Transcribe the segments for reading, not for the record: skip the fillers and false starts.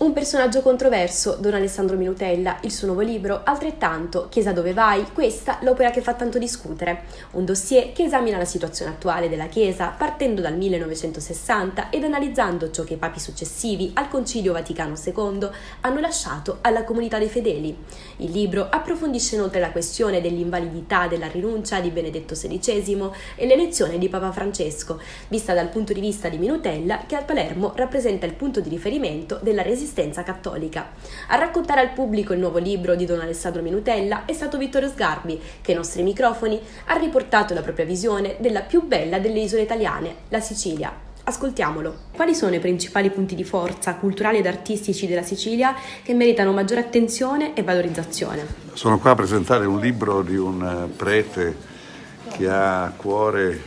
Un personaggio controverso, Don Alessandro Minutella, il suo nuovo libro, altrettanto, Chiesa dove vai? Questa l'opera che fa tanto discutere. Un dossier che esamina la situazione attuale della Chiesa partendo dal 1960 ed analizzando ciò che i papi successivi al Concilio Vaticano II hanno lasciato alla comunità dei fedeli. Il libro approfondisce inoltre la questione dell'invalidità della rinuncia di Benedetto XVI e l'elezione di Papa Francesco, vista dal punto di vista di Minutella, che a Palermo rappresenta il punto di riferimento della resistenza cattolica. A raccontare al pubblico il nuovo libro di Don Alessandro Minutella è stato Vittorio Sgarbi, che ai nostri microfoni ha riportato la propria visione della più bella delle isole italiane, la Sicilia. Ascoltiamolo. Quali sono i principali punti di forza culturali ed artistici della Sicilia che meritano maggiore attenzione e valorizzazione? Sono qua a presentare un libro di un prete che ha a cuore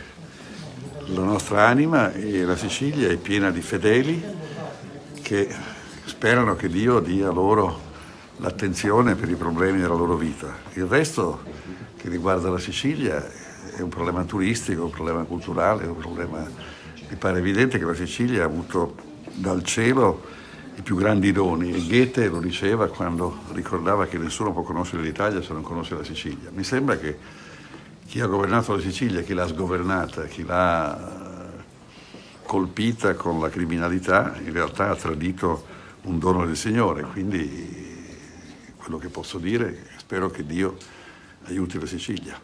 la nostra anima, e la Sicilia è piena di fedeli che sperano che Dio dia loro l'attenzione per i problemi della loro vita. Il resto che riguarda la Sicilia è un problema turistico, un problema culturale, un problema... Mi pare evidente che la Sicilia ha avuto dal cielo i più grandi doni, e Goethe lo diceva quando ricordava che nessuno può conoscere l'Italia se non conosce la Sicilia. Mi sembra che chi ha governato la Sicilia, chi l'ha sgovernata, chi l'ha colpita con la criminalità, in realtà ha tradito un dono del Signore. Quindi quello che posso dire è che spero che Dio aiuti la Sicilia.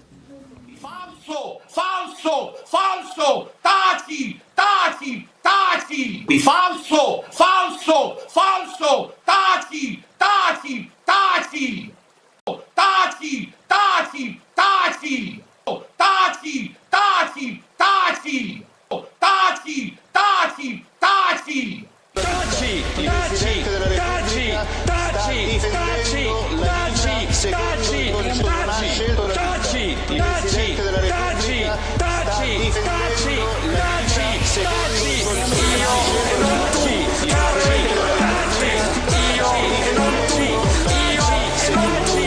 Falso, falso, falso, taci, taci, taci. Falso, falso, falso, taci, taci, taci. Taci, taci, taci. Taci, taci, taci. Taci, taci, taci. Taci, taci, taci, taci, taci, taci, taci, taci, taci, taci, taci, taci, taci, io e non tu, taci, io e non tu, io e non tu, io e non tu,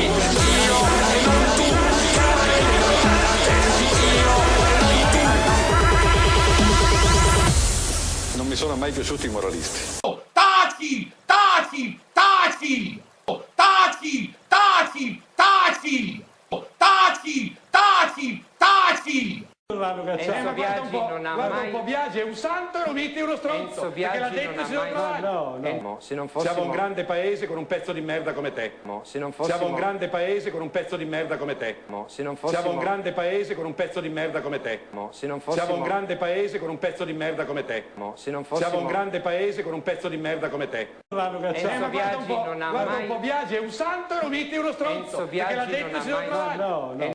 Non mi sono mai piaciuti i moralisti. Taci, taci, taci. Taci, taci, taci. Taci, taci, taci. L'hanno cacciato. Enzo Biagi non ha guarda mai... un po' Biagi è un santo e lo metti uno stronzo, Enzo perché l'ha Biagi detto non il signor ha Trovani. mai... No. Se non fossimo... Siamo un grande paese con un pezzo di merda come te. Se non fossimo... Siamo un grande paese con un pezzo di merda come te. Se non fossimo... Siamo un grande paese con un pezzo di merda come te. Se non fossimo... Siamo un grande paese con un pezzo di merda come te. Se non fossimo... Siamo un grande paese con un pezzo di merda come te. L'hanno cacciato. Enzo Biagi non ha guarda mai... un po' Biagi è un santo e lo metti uno stronzo, Enzo perché l'ha Biagi detto non il signor ha mai... Trovani. No.